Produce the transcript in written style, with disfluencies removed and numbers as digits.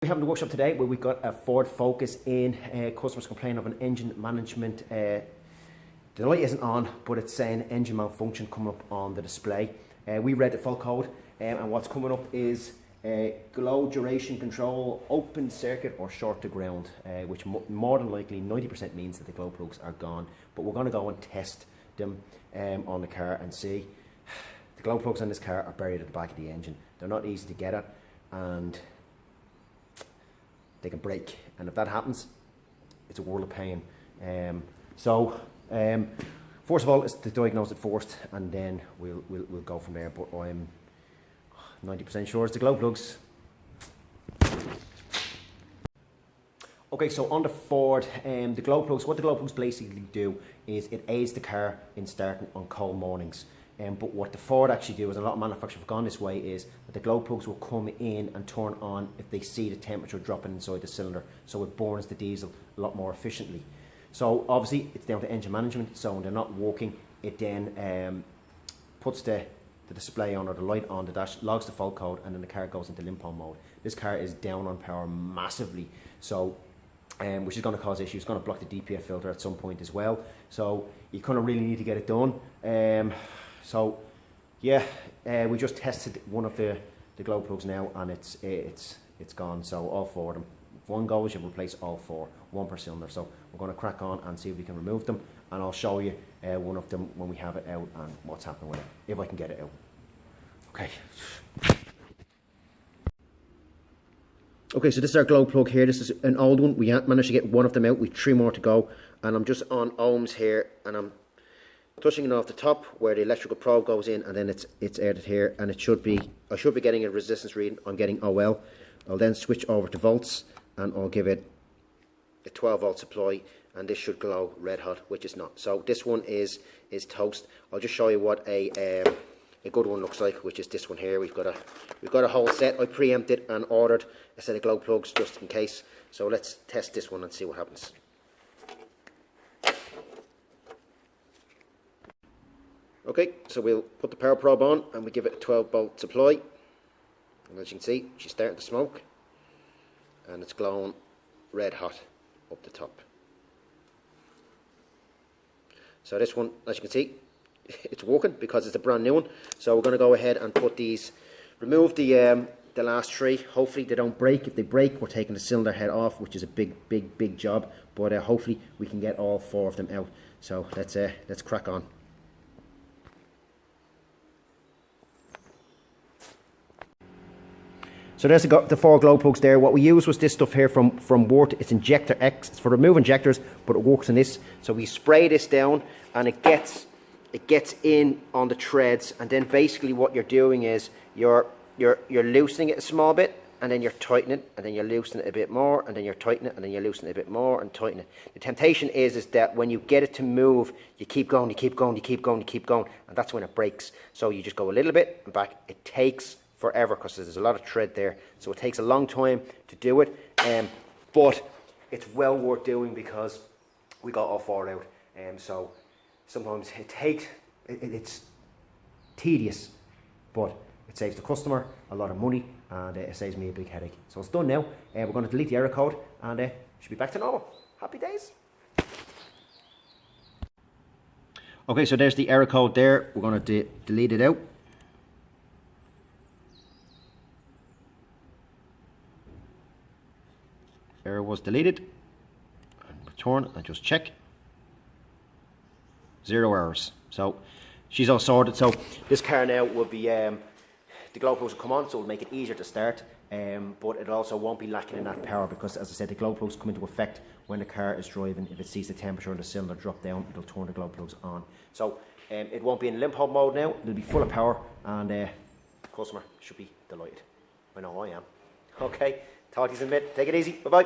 We have the workshop today where we've got a Ford Focus in. Customers complain of an engine management. The light isn't on, but it's saying engine malfunction coming up on the display. We read the full code, and what's coming up is glow duration control, open circuit or short to ground, which more than likely 90% means that the glow plugs are gone. But we're going to go and test them on the car and see. The glow plugs on this car are buried at the back of the engine. They're not easy to get at, and they can break, and if that happens, it's a world of pain. First of all, it's to diagnose it first, and then we'll go from there. But I'm 90% sure it's the glow plugs. Okay, so on the Ford, the glow plugs, what the glow plugs basically do is it aids the car in starting on cold mornings. But what the Ford actually do, is a lot of manufacturers have gone this way, is that the glow plugs will come in and turn on if they see the temperature dropping inside the cylinder, so it burns the diesel a lot more efficiently. So obviously it's down to engine management, so when they're not working, it then puts the display on or the light on the dash, logs the fault code, and then the car goes into limp mode. This car is down on power massively, so which is going to cause issues. It's going to block the DPF filter at some point as well, so you kind of really need to get it done. So yeah, we just tested one of the glow plugs now, and it's gone. So all four of them. If one goes, you replace all four, one per cylinder. So we're going to crack on and see if we can remove them, and I'll show you one of them when we have it out and what's happening with it, if I can get it out. Okay. Okay, so this is our glow plug here. This is an old one. We managed to get one of them out. We've 3 more to go, and I'm just on ohms here, and I'm touching it off the top where the electrical probe goes in, and then it's aired here, and it should be, I should be getting a resistance reading. I'm getting OL. I'll then switch over to volts, and I'll give it a 12 volt supply, and this should glow red hot, which is not. So this one is toast. I'll just show you what a good one looks like, which is this one here. We've got a whole set. I preempted and ordered a set of glow plugs just in case. So let's test this one and see what happens. Okay, so we'll put the power probe on and we give it a 12 volt supply, and as you can see, she's starting to smoke, and it's glowing red hot up the top. So this one, as you can see, it's working because it's a brand new one. So we're going to go ahead and put these, remove the last 3. Hopefully they don't break. If they break, we're taking the cylinder head off, which is a big job, but hopefully we can get all 4 of them out. So let's crack on. So there's the 4 glow plugs there. What we used was this stuff here from Worth. It's Injector X. It's for remove injectors, but it works in this. So we spray this down, and it gets in on the threads, and then basically what you're doing is you're loosening it a small bit, and then you're tightening it, and then you're loosening it a bit more, and then you're tightening it, and then you're loosening it a bit more and tightening it. The temptation is that when you get it to move, you keep going, and that's when it breaks. So you just go a little bit and back. It takes forever because there's a lot of thread there, so it takes a long time to do it, but it's well worth doing because we got all 4 out. So sometimes it's tedious, but it saves the customer a lot of money, and it saves me a big headache. So it's done now. We're going to delete the error code, and should be back to normal. Happy days. Okay, so there's the error code there. We're going to delete it out. Error was deleted, and return and just check. 0 errors. So she's all sorted. So this car now will be the glow plugs will come on, so it'll make it easier to start, but it also won't be lacking in that power because, as I said, the glow plugs come into effect when the car is driving. If it sees the temperature of the cylinder drop down, it'll turn the glow plugs on. So it won't be in limp mode now. It'll be full of power, and the customer should be delighted. I know I am. Okay. Talk to you in a bit. Take it easy. Bye-bye.